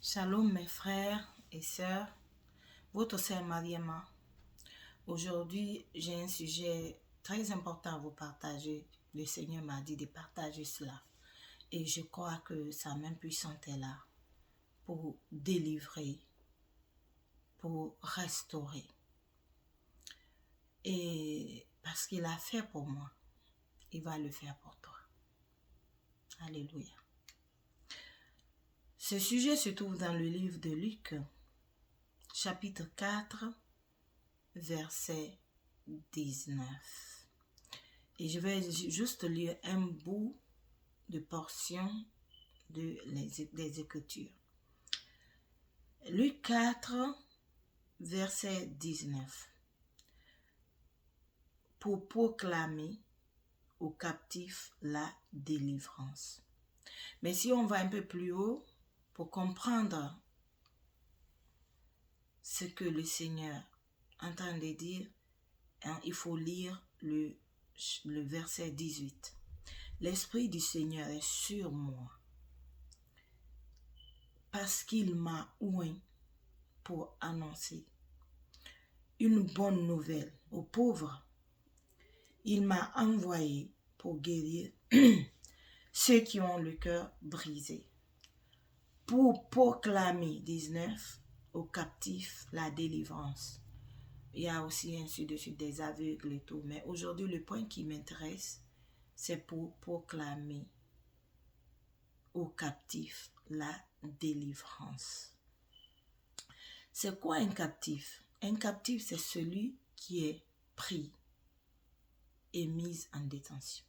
Shalom mes frères et sœurs, votre sœur Mariama. Aujourd'hui, j'ai un sujet très important à vous partager. Le Seigneur m'a dit de partager cela. Et je crois que sa main puissante est là pour délivrer, pour restaurer. Et parce qu'il a fait pour moi, il va le faire pour toi. Alléluia. Ce sujet se trouve dans le livre de Luc, chapitre 4, verset 19. Et je vais juste lire un bout de portion des Écritures. Luc 4, verset 19. Pour proclamer aux captifs la délivrance. Mais si on va un peu plus haut, pour comprendre ce que le Seigneur est en train de dire, il faut lire le verset 18. L'Esprit du Seigneur est sur moi, parce qu'il m'a oint pour annoncer une bonne nouvelle aux pauvres. Il m'a envoyé pour guérir ceux qui ont le cœur brisé, pour proclamer, 19, aux captifs la délivrance. Il y a aussi ainsi de suite des aveugles et tout. Mais aujourd'hui, le point qui m'intéresse, c'est pour proclamer aux captifs la délivrance. C'est quoi un captif? Un captif, c'est celui qui est pris et mis en détention.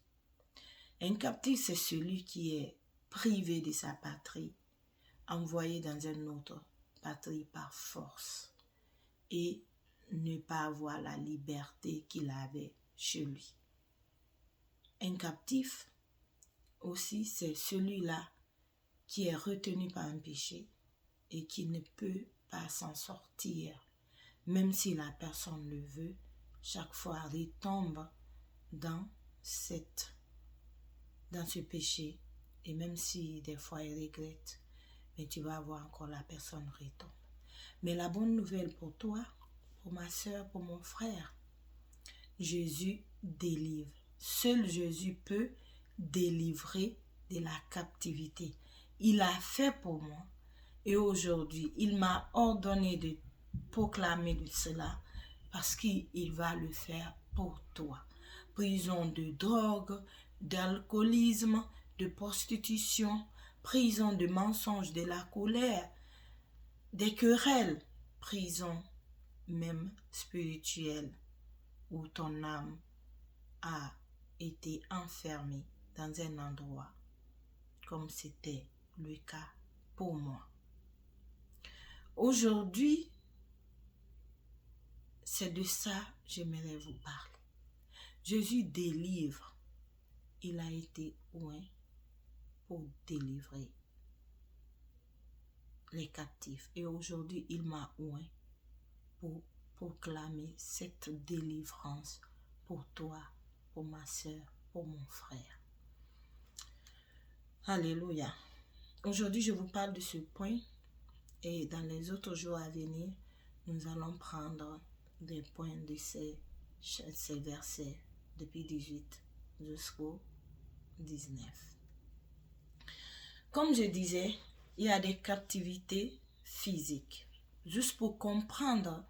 Un captif, c'est celui qui est privé de sa patrie, envoyé dans une autre patrie par force et ne pas avoir la liberté qu'il avait chez lui. Un captif aussi, c'est celui-là qui est retenu par un péché et qui ne peut pas s'en sortir. Même si la personne le veut, chaque fois il tombe dans ce péché. Et même si des fois il regrette, mais tu vas voir encore la personne retombe. Mais la bonne nouvelle pour toi, pour ma soeur, pour mon frère, Jésus délivre. Seul Jésus peut délivrer de la captivité. Il a fait pour moi. Et aujourd'hui, il m'a ordonné de proclamer de cela parce qu'il va le faire pour toi. Prison de drogue, d'alcoolisme, de prostitution, prison de mensonges, de la colère, des querelles, prison même spirituelle où ton âme a été enfermée dans un endroit comme c'était le cas pour moi. Aujourd'hui, c'est de ça que j'aimerais vous parler. Jésus délivre. Il a été oint pour délivrer les captifs. Et aujourd'hui, il m'a oint pour proclamer cette délivrance pour toi, pour ma soeur, pour mon frère. Alléluia. Aujourd'hui, je vous parle de ce point et dans les autres jours à venir, nous allons prendre des points de ces versets depuis 18 jusqu'au 19. Comme je disais, il y a des captivités physiques. Juste pour comprendre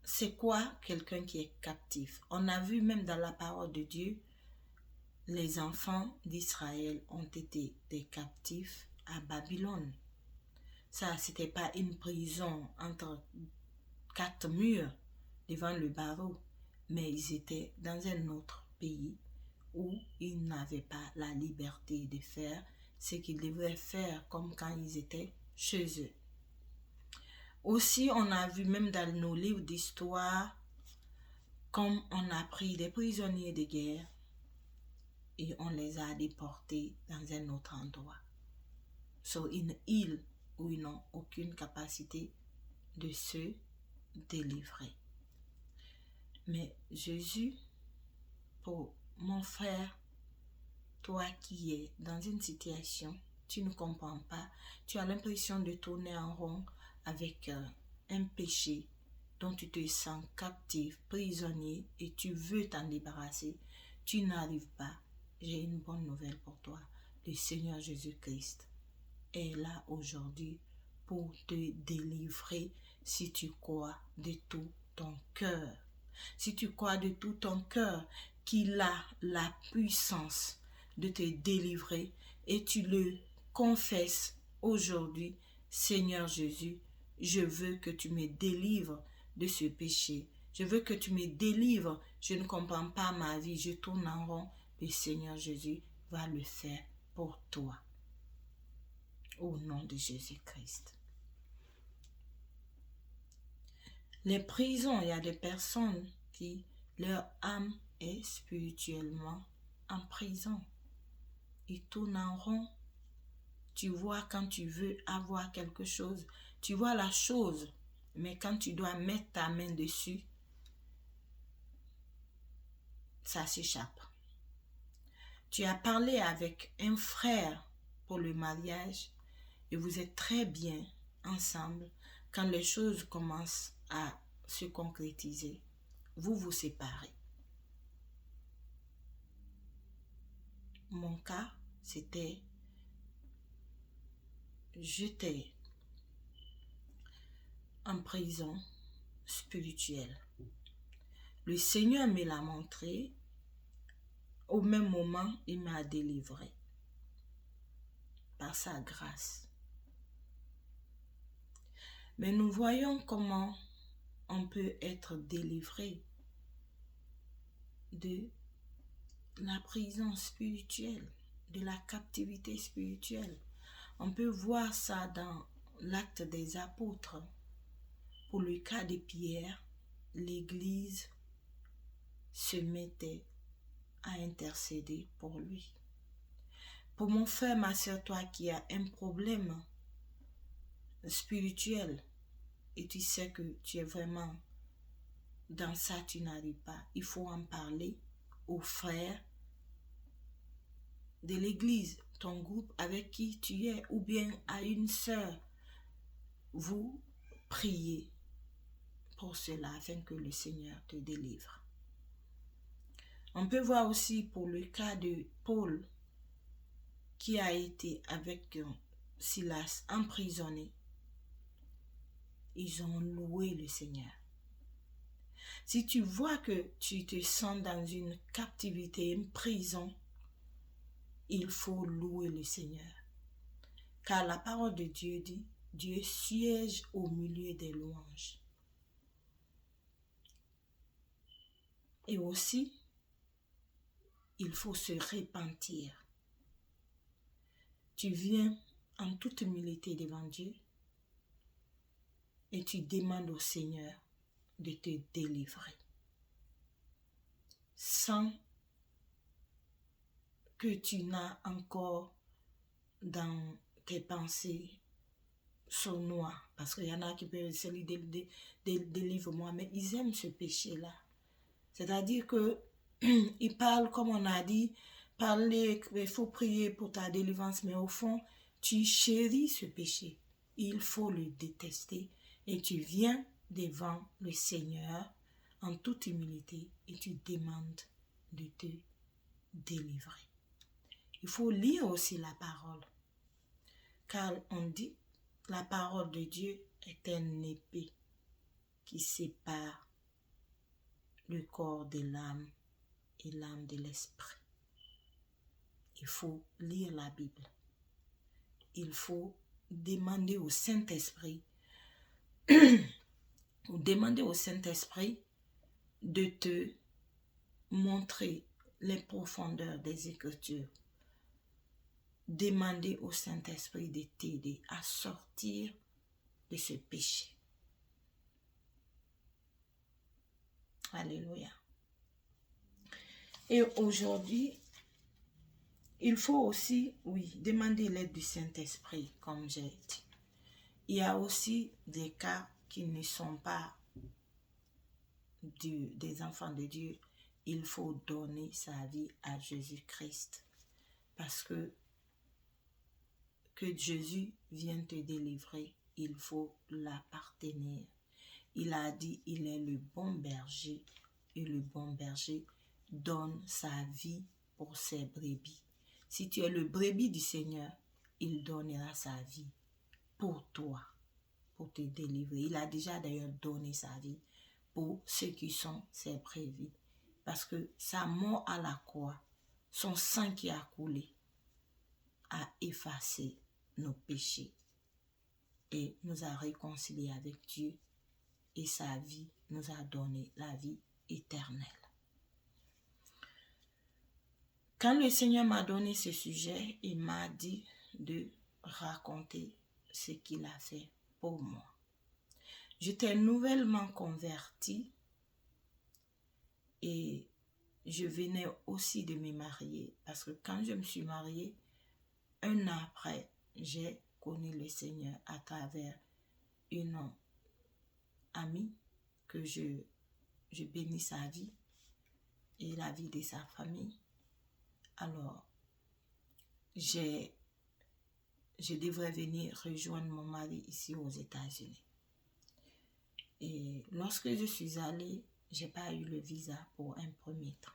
c'est quoi quelqu'un qui est captif. On a vu même dans la parole de Dieu, les enfants d'Israël ont été des captifs à Babylone. Ça, c'était pas une prison entre 4 murs devant le barreau, mais ils étaient dans un autre pays où ils n'avaient pas la liberté de faire ce qu'ils devaient faire comme quand ils étaient chez eux. Aussi, on a vu même dans nos livres d'histoire, comme on a pris des prisonniers de guerre et on les a déportés dans un autre endroit, sur une île où ils n'ont aucune capacité de se délivrer. Mais Jésus, pour mon frère, toi qui es dans une situation, tu ne comprends pas. Tu as l'impression de tourner en rond avec un péché dont tu te sens captif, prisonnier et tu veux t'en débarrasser. Tu n'arrives pas. J'ai une bonne nouvelle pour toi. Le Seigneur Jésus-Christ est là aujourd'hui pour te délivrer si tu crois de tout ton cœur. Si tu crois de tout ton cœur qu'il a la puissance de te délivrer et tu le confesses aujourd'hui, Seigneur Jésus, je veux que tu me délivres de ce péché. Je veux que tu me délivres. Je ne comprends pas ma vie. Je tourne en rond. Le Seigneur Jésus va le faire pour toi. Au nom de Jésus-Christ. Les prisons, il y a des personnes qui, leur âme est spirituellement en prison. Ils tournent en rond. Tu vois quand tu veux avoir quelque chose, tu vois la chose, mais quand tu dois mettre ta main dessus, ça s'échappe. Tu as parlé avec un frère pour le mariage et vous êtes très bien ensemble. Quand les choses commencent à se concrétiser, vous vous séparez. Mon cas, c'était, j'étais en prison spirituelle. Le Seigneur me l'a montré. Au même moment, il m'a délivré par sa grâce. Mais nous voyons comment on peut être délivré de la prison spirituelle, de la captivité spirituelle. On peut voir ça dans l'acte des apôtres. Pour le cas de Pierre, l'Église se mettait à intercéder pour lui. Pour mon frère, ma soeur, toi qui as un problème spirituel et tu sais que tu es vraiment dans ça, tu n'arrives pas, il faut en parler aux frères de l'église, ton groupe avec qui tu es, ou bien à une sœur. Vous priez pour cela afin que le Seigneur te délivre. On peut voir aussi pour le cas de Paul qui a été avec Silas emprisonné. Ils ont loué le Seigneur. Si tu vois que tu te sens dans une captivité, une prison, il faut louer le Seigneur. Car la parole de Dieu dit, Dieu siège au milieu des louanges. Et aussi, il faut se repentir. Tu viens en toute humilité devant Dieu et tu demandes au Seigneur de te délivrer. Sans que tu n'as encore dans tes pensées sournois. Parce qu'il y en a qui peuvent se dire délivre-moi, mais ils aiment ce péché-là. C'est-à-dire que ils parlent, comme on a dit, parler, il faut prier pour ta délivrance, mais au fond, tu chéris ce péché. Il faut le détester et tu viens devant le Seigneur en toute humilité et tu demandes de te délivrer. Il faut lire aussi la parole, car on dit la parole de Dieu est une épée qui sépare le corps de l'âme et l'âme de l'esprit. Il faut lire la Bible. Il faut demander au Saint-Esprit ou demander au Saint-Esprit de te montrer les profondeurs des Écritures. Demander au Saint-Esprit de t'aider à sortir de ce péché. Alléluia. Et aujourd'hui, il faut aussi, demander l'aide du Saint-Esprit, comme j'ai dit. Il y a aussi des cas qui ne sont pas des enfants de Dieu. Il faut donner sa vie à Jésus-Christ. Parce que que Jésus vienne te délivrer, il faut l'appartenir. Il a dit, il est le bon berger et le bon berger donne sa vie pour ses brebis. Si tu es le brebis du Seigneur, il donnera sa vie pour toi, pour te délivrer. Il a déjà d'ailleurs donné sa vie pour ceux qui sont ses brebis. Parce que sa mort à la croix, son sang qui a coulé, a effacé nos péchés et nous a réconciliés avec Dieu. Et sa vie nous a donné la vie éternelle. Quand le Seigneur m'a donné ce sujet, il m'a dit de raconter ce qu'il a fait pour moi. J'étais nouvellement convertie et je venais aussi de me marier parce que quand je me suis mariée, un an après, j'ai connu le Seigneur à travers une amie que je bénis sa vie et la vie de sa famille. Alors, je devrais venir rejoindre mon mari ici aux États-Unis. Et lorsque je suis allée, je n'ai pas eu le visa pour un premier temps.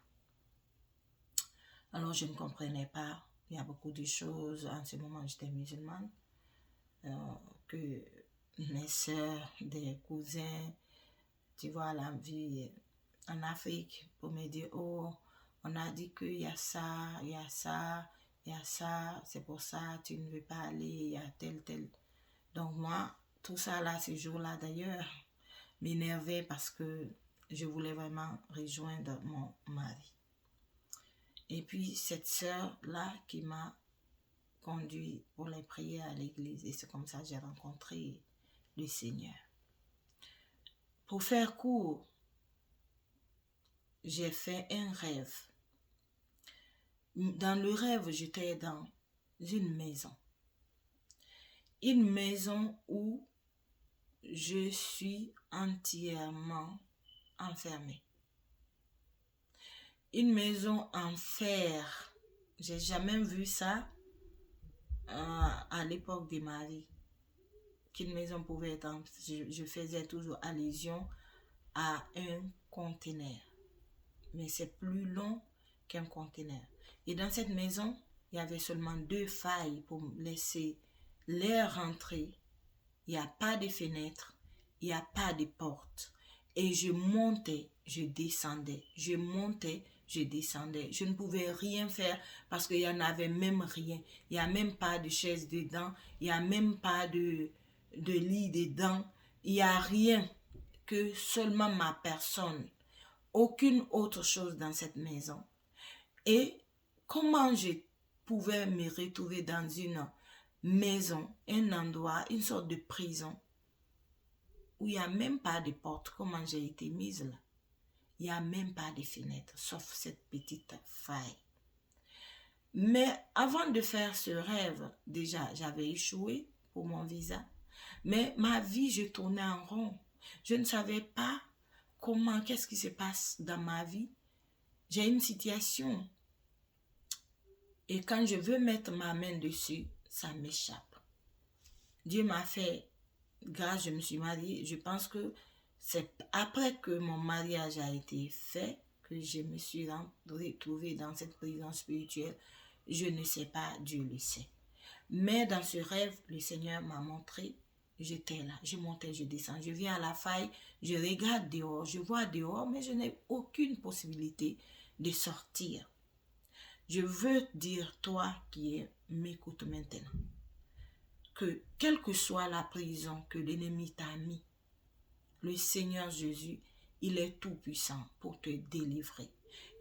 Alors, je ne comprenais pas. Il y a beaucoup de choses. En ce moment, j'étais musulmane. Que mes soeurs, des cousins, tu vois, la vie en Afrique, pour me dire, oh, on a dit qu'il y a ça, il y a ça, il y a ça, c'est pour ça, tu ne veux pas aller, il y a tel. Donc moi, tout ça là, ce jour-là d'ailleurs, m'énervait parce que je voulais vraiment rejoindre mon mari. Et puis cette sœur-là qui m'a conduit pour les prières à l'église, et c'est comme ça que j'ai rencontré le Seigneur. Pour faire court, j'ai fait un rêve. Dans le rêve, j'étais dans une maison. Une maison où je suis entièrement enfermée. Une maison en fer. J'ai jamais vu ça à l'époque de ma vie. Qu'une maison pouvait être en... Je faisais toujours allusion à un conteneur. Mais c'est plus long qu'un conteneur. Et dans cette maison, il y avait seulement 2 failles pour laisser l'air rentrer. Il n'y a pas de fenêtre, il n'y a pas de porte. Et je montais, je descendais. Je montais, je descendais. Je ne pouvais rien faire parce qu'il n'y en avait même rien. Il n'y a même pas de chaise dedans. Il n'y a même pas de lit dedans. Il n'y a rien que seulement ma personne. Aucune autre chose dans cette maison. Et comment je pouvais me retrouver dans une maison, un endroit, une sorte de prison, où il n'y a même pas de porte, comment j'ai été mise là. Il n'y a même pas de fenêtre, sauf cette petite faille. Mais avant de faire ce rêve, déjà, j'avais échoué pour mon visa. Mais ma vie, je tournais en rond. Je ne savais pas comment, qu'est-ce qui se passe dans ma vie. J'ai une situation. Et quand je veux mettre ma main dessus, ça m'échappe. Dieu m'a fait grâce, je me suis mariée. Je pense que c'est après que mon mariage a été fait que je me suis retrouvée dans cette prison spirituelle. Je ne sais pas, Dieu le sait. Mais dans ce rêve, le Seigneur m'a montré, j'étais là, je montais, je descends, je viens à la faille, je regarde dehors, je vois dehors, mais je n'ai aucune possibilité de sortir. Je veux dire, toi qui m'écoutes maintenant, que quelle que soit la prison que l'ennemi t'a mis, le Seigneur Jésus, il est tout puissant pour te délivrer.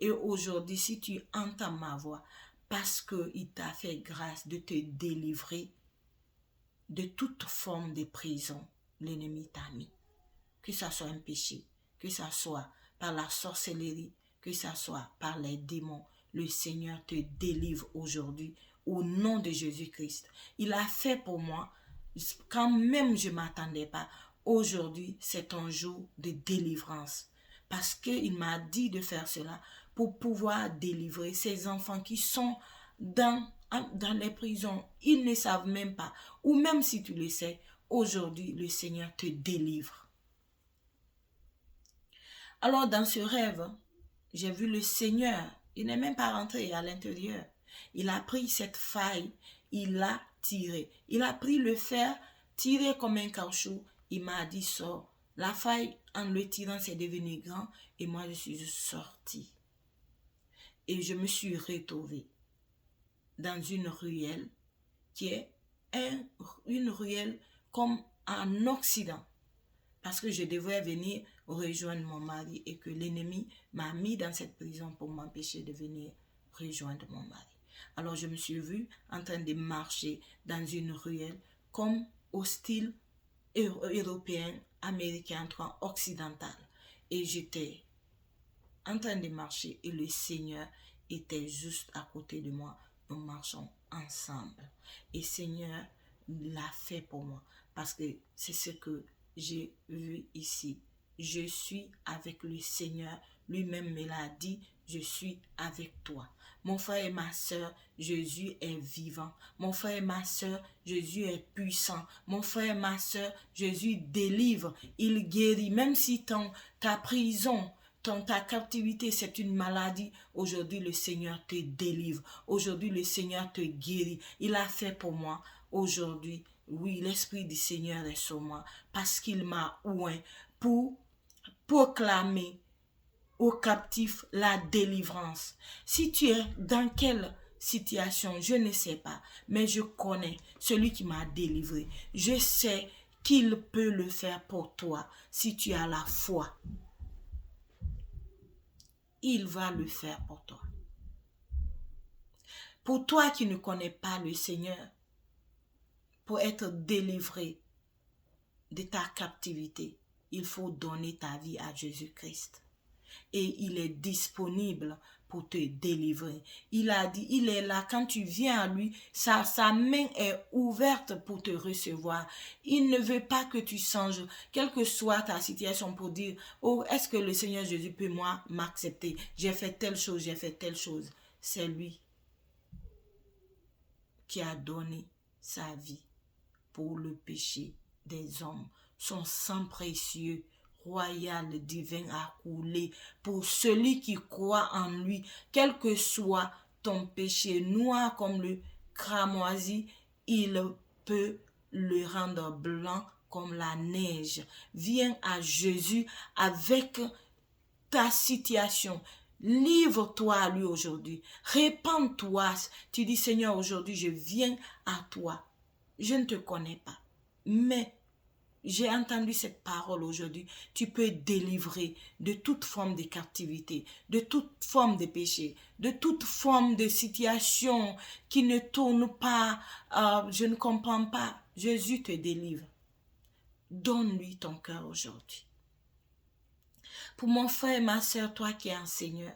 Et aujourd'hui, si tu entends ma voix, parce qu'il t'a fait grâce de te délivrer de toute forme de prison, l'ennemi t'a mis. Que ça soit un péché, que ça soit par la sorcellerie, que ça soit par les démons, le Seigneur te délivre aujourd'hui au nom de Jésus-Christ. Il a fait pour moi, quand même je ne m'attendais pas. Aujourd'hui, c'est un jour de délivrance. Parce qu'il m'a dit de faire cela pour pouvoir délivrer ces enfants qui sont dans dans les prisons, ils ne savent même pas. Ou même si tu le sais, aujourd'hui, le Seigneur te délivre. Alors, dans ce rêve, j'ai vu le Seigneur. Il n'est même pas rentré à l'intérieur. Il a pris cette faille, il l'a tiré. Il a pris le fer, tiré comme un caoutchouc. Il m'a dit, sors. La faille, en le tirant, c'est devenu grand. Et moi, je suis sortie. Et je me suis retrouvée dans une ruelle qui est une ruelle comme en Occident. Parce que je devais venir rejoindre mon mari et que l'ennemi m'a mis dans cette prison pour m'empêcher de venir rejoindre mon mari. Alors je me suis vue en train de marcher dans une ruelle comme au style européen, américain, occidental. Et j'étais en train de marcher et le Seigneur était juste à côté de moi. Nous marchons ensemble. Et Seigneur l'a fait pour moi parce que c'est ce que j'ai vu ici. Je suis avec le Seigneur. Lui-même me l'a dit, je suis avec toi. Mon frère et ma soeur, Jésus est vivant. Mon frère et ma soeur, Jésus est puissant. Mon frère et ma soeur, Jésus délivre. Il guérit. Même si ta prison, ta captivité, c'est une maladie, aujourd'hui le Seigneur te délivre. Aujourd'hui le Seigneur te guérit. Il a fait pour moi. Aujourd'hui, oui, l'Esprit du Seigneur est sur moi parce qu'il m'a oint pour proclamer aux captifs la délivrance. Si tu es dans quelle situation, je ne sais pas, mais je connais celui qui m'a délivré. Je sais qu'il peut le faire pour toi si tu as la foi. Il va le faire pour toi. Pour toi qui ne connais pas le Seigneur, pour être délivré de ta captivité, il faut donner ta vie à Jésus-Christ. Et il est disponible pour te délivrer. Il a dit, il est là. Quand tu viens à lui, sa main est ouverte pour te recevoir. Il ne veut pas que tu changes, quelle que soit ta situation, pour dire, oh, est-ce que le Seigneur Jésus peut m'accepter? J'ai fait telle chose, j'ai fait telle chose. C'est lui qui a donné sa vie pour le péché des hommes. Son sang précieux, royal, divin a coulé pour celui qui croit en lui, quel que soit ton péché noir comme le cramoisi, il peut le rendre blanc comme la neige. Viens à Jésus avec ta situation. Livre-toi à lui aujourd'hui. Répands-toi. Tu dis, Seigneur, aujourd'hui, je viens à toi. Je ne te connais pas, mais j'ai entendu cette parole aujourd'hui. Tu peux délivrer de toute forme de captivité, de toute forme de péché, de toute forme de situation qui ne tourne pas, je ne comprends pas. Jésus te délivre. Donne-lui ton cœur aujourd'hui. Pour mon frère et ma soeur, toi qui es un Seigneur,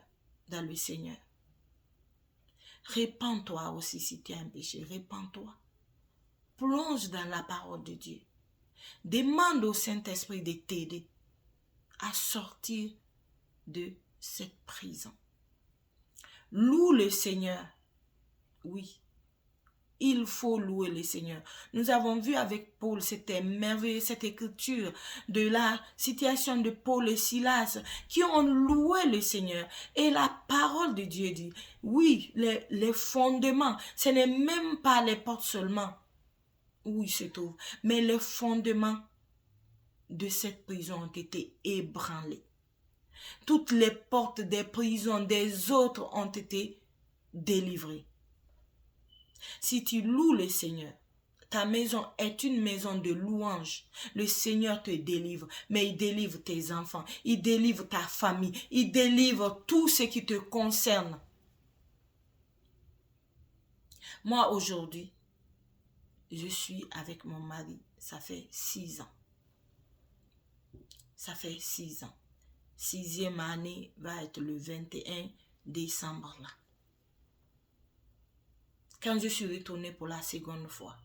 dans le Seigneur, répands-toi aussi si tu as un péché, répands-toi. Plonge dans la parole de Dieu. Demande au Saint-Esprit de t'aider à sortir de cette prison. Loue le Seigneur. Oui, il faut louer le Seigneur. Nous avons vu avec Paul, c'était merveilleux, cette écriture de la situation de Paul et Silas qui ont loué le Seigneur. Et la parole de Dieu dit, oui, les fondements, ce n'est même pas les portes seulement où il se trouve, mais les fondements de cette prison ont été ébranlés. Toutes les portes des prisons des autres ont été délivrées. Si tu loues le Seigneur, ta maison est une maison de louange. Le Seigneur te délivre, mais il délivre tes enfants, il délivre ta famille, il délivre tout ce qui te concerne. Moi, aujourd'hui, je suis avec mon mari, ça fait 6 ans. Ça fait 6 ans. 6e année va être le 21 décembre là. Quand je suis retournée pour la seconde fois,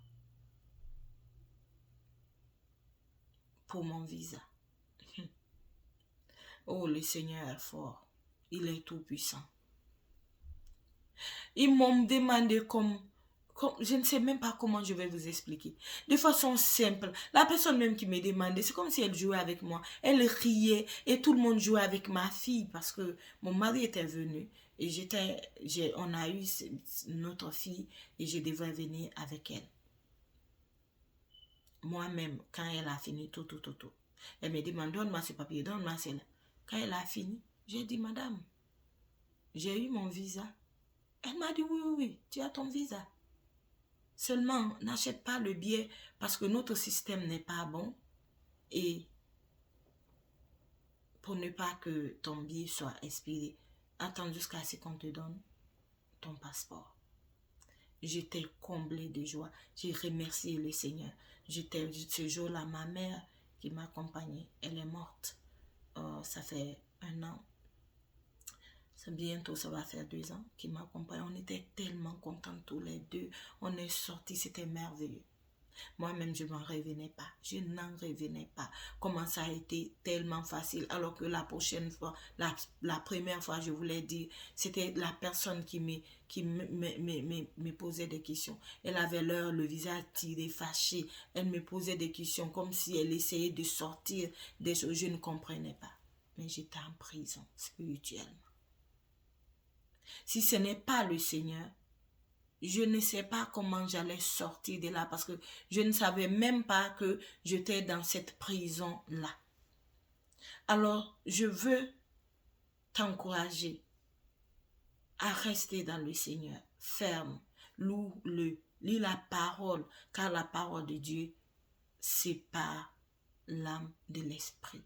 pour mon visa. Oh, le Seigneur est fort. Il est tout puissant. Ils m'ont demandé comme Je ne sais même pas comment je vais vous expliquer. De façon simple. La personne même qui me demandait, c'est comme si elle jouait avec moi. Elle riait et tout le monde jouait avec ma fille parce que mon mari était venu et on a eu notre fille et je devais venir avec elle. Moi-même, quand elle a fini tout, elle me demande, donne-moi ce papier, donne-moi celle-là. Quand elle a fini, j'ai dit, madame, j'ai eu mon visa. Elle m'a dit, oui, tu as ton visa. Seulement, n'achète pas le billet parce que notre système n'est pas bon et pour ne pas que ton billet soit expiré, attends jusqu'à ce qu'on te donne ton passeport. J'étais comblée de joie. J'ai remercié le Seigneur. Ce jour-là, ma mère qui m'accompagnait, elle est morte. Ça fait 1 an. Bientôt, ça va faire 2 ans qu'il m'accompagne. On était tellement contents tous les deux. On est sortis, c'était merveilleux. Moi-même, je n'en revenais pas. Je n'en revenais pas. Comment ça a été tellement facile. Alors que la prochaine fois, la première fois, je voulais dire, c'était la personne qui me posait des questions. Elle avait le visage tiré, fâché. Elle me posait des questions comme si elle essayait de sortir des choses. Je ne comprenais pas. Mais j'étais en prison spirituellement. Si ce n'est pas le Seigneur, je ne sais pas comment j'allais sortir de là parce que je ne savais même pas que j'étais dans cette prison-là. Alors, je veux t'encourager à rester dans le Seigneur, ferme, lis la parole, car la parole de Dieu, c'est pas l'âme de l'esprit.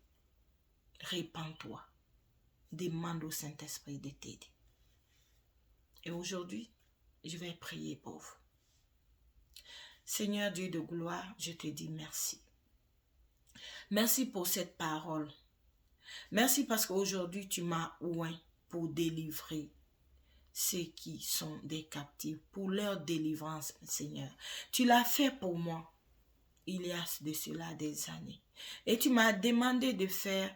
Répands-toi, demande au Saint-Esprit de t'aider. Et aujourd'hui, je vais prier pour vous. Seigneur Dieu de gloire, je te dis merci. Merci pour cette parole. Merci parce qu'aujourd'hui, tu m'as oint pour délivrer ceux qui sont des captifs, pour leur délivrance, Seigneur. Tu l'as fait pour moi il y a de cela des années. Et tu m'as demandé de faire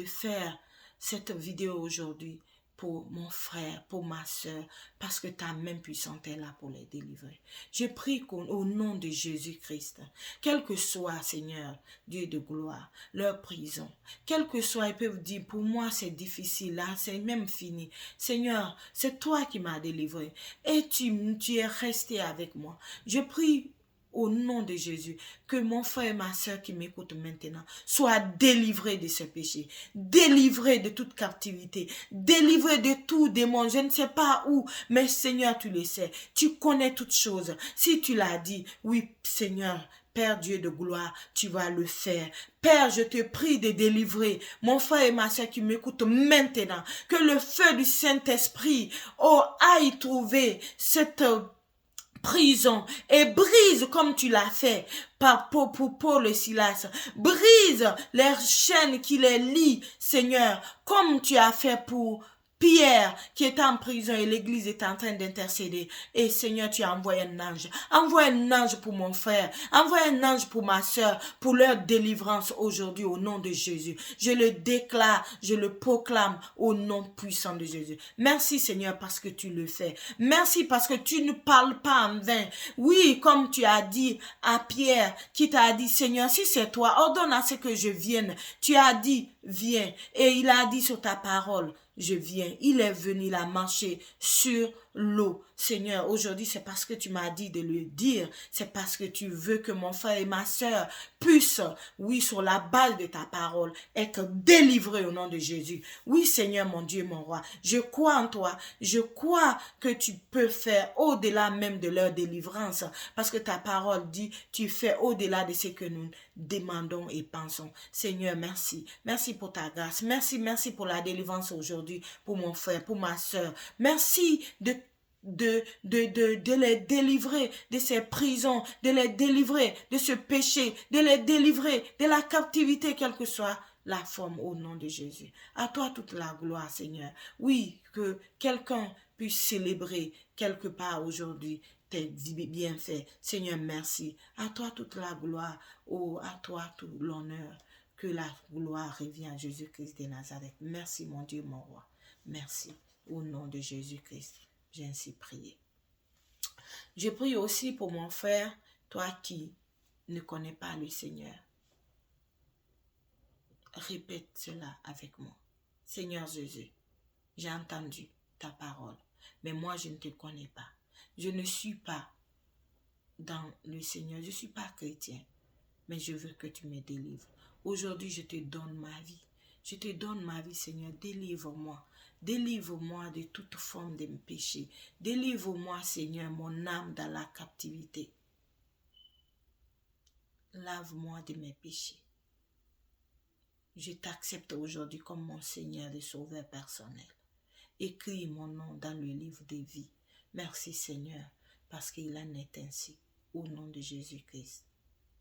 faire cette vidéo aujourd'hui pour mon frère, pour ma soeur, parce que ta main puissante est là pour les délivrer. Je prie qu'au nom de Jésus-Christ, quel que soit, Seigneur, Dieu de gloire, leur prison, quel que soit, ils peuvent dire, pour moi c'est difficile, là, c'est même fini. Seigneur, c'est toi qui m'as délivré et tu es resté avec moi. Je prie au nom de Jésus, que mon frère et ma soeur qui m'écoutent maintenant soient délivrés de ce péché, délivrés de toute captivité, délivrés de tout démon. Je ne sais pas où, mais Seigneur, tu le sais. Tu connais toutes choses. Si tu l'as dit, oui, Seigneur, Père Dieu de gloire, tu vas le faire. Père, je te prie de délivrer mon frère et ma soeur qui m'écoutent maintenant. Que le feu du Saint-Esprit aille trouver cette prison et brise comme tu l'as fait pour Paul et Silas. Brise les chaînes qui les lient, Seigneur, comme tu as fait pour Pierre qui était en prison et l'église était en train d'intercéder. Et Seigneur, tu as envoyé un ange. Envoie un ange pour mon frère. Envoie un ange pour ma soeur, pour leur délivrance aujourd'hui au nom de Jésus. Je le déclare, je le proclame au nom puissant de Jésus. Merci Seigneur parce que tu le fais. Merci parce que tu ne parles pas en vain. Oui, comme tu as dit à Pierre qui t'a dit, Seigneur, si c'est toi, ordonne à ce que je vienne. Tu as dit, viens. Et il a dit sur ta parole, je viens. Il est venu, il a marché sur l'eau. Seigneur, aujourd'hui, c'est parce que tu m'as dit de le dire. C'est parce que tu veux que mon frère et ma soeur puissent, oui, sur la base de ta parole, être délivrés au nom de Jésus. Oui, Seigneur, mon Dieu, mon roi, je crois en toi. Je crois que tu peux faire au-delà même de leur délivrance. Parce que ta parole dit, tu fais au-delà de ce que nous demandons et pensons. Seigneur, merci. Merci pour ta grâce. Merci pour la délivrance aujourd'hui, pour mon frère, pour ma soeur. Merci de les délivrer de ces prisons, de les délivrer de ce péché, de les délivrer de la captivité, quelle que soit la forme, au nom de Jésus. À toi toute la gloire, Seigneur. Oui, que quelqu'un puisse célébrer quelque part aujourd'hui tes bienfaits. Seigneur, merci. À toi toute la gloire, à toi tout l'honneur. Que la gloire revienne à Jésus-Christ de Nazareth. Merci, mon Dieu, mon roi. Merci. Au nom de Jésus-Christ, j'ai ainsi prié. Je prie aussi pour mon frère, toi qui ne connais pas le Seigneur. Répète cela avec moi. Seigneur Jésus, j'ai entendu ta parole, mais moi je ne te connais pas. Je ne suis pas dans le Seigneur, je ne suis pas chrétien, mais je veux que tu me délivres. Aujourd'hui, je te donne ma vie. Je te donne ma vie, Seigneur. Délivre-moi. Délivre-moi de toute forme de péché. Délivre-moi, Seigneur, mon âme dans la captivité. Lave-moi de mes péchés. Je t'accepte aujourd'hui comme mon Seigneur et Sauveur personnel. Écris mon nom dans le livre des vies. Merci, Seigneur, parce qu'il en est ainsi. Au nom de Jésus-Christ,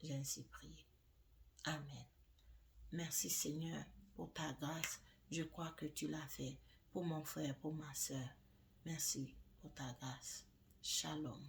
j'ai ainsi prié. Amen. Merci Seigneur pour ta grâce. Je crois que tu l'as fait pour mon frère, pour ma soeur. Merci pour ta grâce. Shalom.